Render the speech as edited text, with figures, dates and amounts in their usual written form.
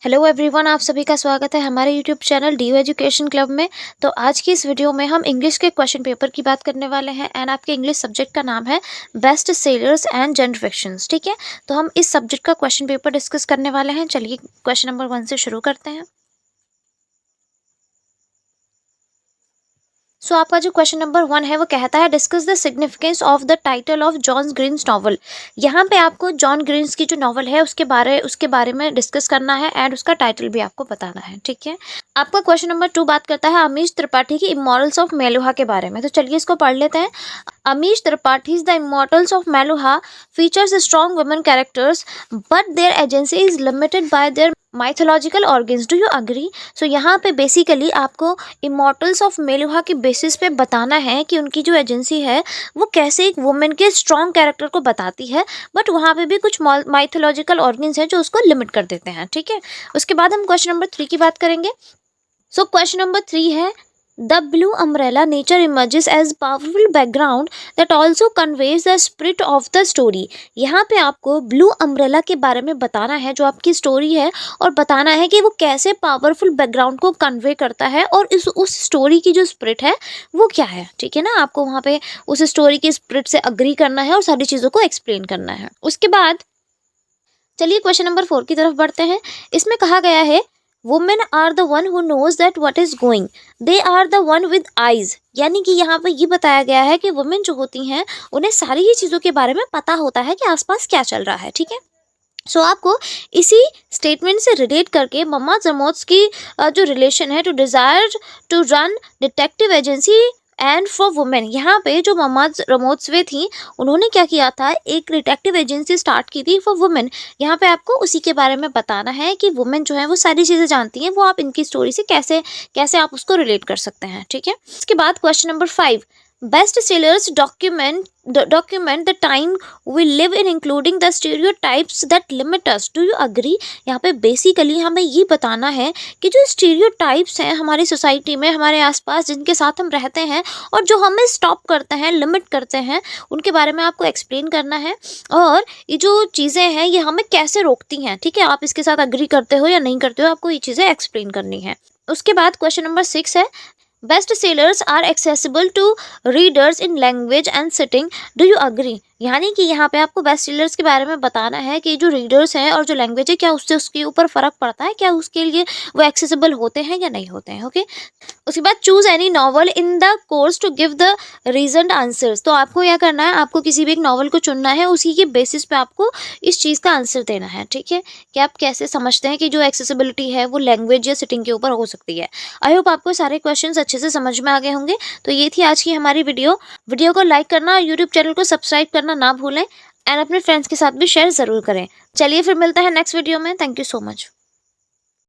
Hello everyone, आप सभी का स्वागत है हमारे YouTube channel D education club में। तो आज की इस वीडियो में हम इंग्लिश के क्वेश्चन पेपर की बात करने वाले हैं एंड आपके इंग्लिश सब्जेक्ट का नाम है best sellers and gent fictions. ठीक है, तो हम इस सब्जेक्ट का क्वेश्चन पेपर डिस्कस करने वाले हैं। चलिए क्वेश्चन नंबर 1 से शुरू करते हैं। सो आपका जो क्वेश्चन नंबर 1 है वो कहता है discuss the significance of the title of John Green's novel. यहाँ पे आपको जॉन ग्रीन्स की जो नॉवल है उसके बारे में डिस्कस करना है एंड उसका टाइटल भी आपको बताना है। ठीक है, आपका क्वेश्चन नंबर 2 बात करता है अमीश त्रिपाठी की इमॉर्टल्स ऑफ मेलुहा के बारे में। तो चलिए इसको पढ़ लेते हैं। Amish Tripathi the immortals of Meluha features strong women characters but their agency is limited by their mythological organs. Do you agree? So यहाँ पे बेसिकली आपको इमॉर्टल्स ऑफ मेलुहा के बेसिस पे बताना है कि उनकी जो एजेंसी है वो कैसे एक वुमेन के स्ट्रॉन्ग कैरेक्टर को बताती है, बट वहाँ पे भी कुछ माइथोलॉजिकल ऑर्गन्स हैं जो उसको लिमिट कर देते हैं। ठीक है, उसके बाद हम क्वेश्चन नंबर 3 की बात करेंगे। सो क्वेश्चन नंबर 3 है the blue umbrella nature emerges as powerful background that also conveys the spirit of the story. यहाँ पे आपको ब्लू अम्ब्रेला के बारे में बताना है जो आपकी स्टोरी है, और बताना है कि वो कैसे पावरफुल बैकग्राउंड को कन्वे करता है और उस स्टोरी की जो स्पिरिट है वो क्या है। ठीक है ना, आपको वहाँ पे उस स्टोरी की स्पिरिट से अग्री करना है और सारी चीज़ों को एक्सप्लेन करना है। उसके बाद चलिए क्वेश्चन नंबर 4 की तरफ बढ़ते हैं। इसमें कहा गया है women are the one who knows that what is going, they are the one with eyes. यानी कि यहाँ पे ये बताया गया है कि वुमेन जो होती हैं उन्हें सारी ही चीज़ों के बारे में पता होता है कि आसपास क्या चल रहा है। ठीक है, सो आपको इसी स्टेटमेंट से रिलेट करके मम्मा जमोत्स की जो रिलेशन है to desire to run detective agency and for women. यहाँ पे जो मम्मा रमोत्सवे थी उन्होंने क्या किया था, एक डिटेक्टिव एजेंसी स्टार्ट की थी फॉर वुमेन। यहाँ पे आपको उसी के बारे में बताना है कि वुमेन जो है वो सारी चीज़ें जानती हैं, वो आप इनकी स्टोरी से कैसे कैसे आप उसको रिलेट कर सकते हैं। ठीक है, इसके बाद question number 5 best sellers document the time we live in including the stereotypes that limit us. Do you agree? यहाँ पे बेसिकली हमें ये बताना है कि जो स्टीरियोटाइप्स हैं हमारी सोसाइटी में, हमारे आसपास जिनके साथ हम रहते हैं और जो हमें स्टॉप करते हैं, लिमिट करते हैं, उनके बारे में आपको एक्सप्लेन करना है। और ये जो चीज़ें हैं ये हमें कैसे रोकती हैं। ठीक है, आप इसके साथ अग्री करते हो या नहीं करते हो, आपको ये चीज़ें एक्सप्लेन करनी है। उसके बाद क्वेश्चन नंबर 6 है best sellers are accessible to readers in language and setting. Do you agree? यानी कि यहाँ पे आपको बेस्ट सेलर्स के बारे में बताना है कि जो रीडर्स हैं और जो लैंग्वेज है क्या उससे उसके ऊपर फ़र्क पड़ता है, क्या उसके लिए वो एक्सेसिबल होते हैं या नहीं होते हैं। ओके, उसके बाद choose any novel in the course to give the reason answers. तो आपको क्या करना है, आपको किसी भी एक नॉवल को चुनना है, उसी के बेसिस पे आपको इस चीज़ का आंसर देना है। ठीक है, कि आप कैसे समझते हैं कि जो एक्सेसिबिलिटी है वो लैंग्वेज या सिटिंग के ऊपर हो सकती है। आई होप आपको सारे क्वेश्चंस अच्छे से समझ में आ गए होंगे। तो ये थी आज की हमारी वीडियो को लाइक करना और यूट्यूब चैनल को सब्सक्राइब करना ना भूलें एंड अपने फ्रेंड्स के साथ भी शेयर ज़रूर करें। चलिए फिर मिलता है नेक्स्ट वीडियो में। Thank you so much.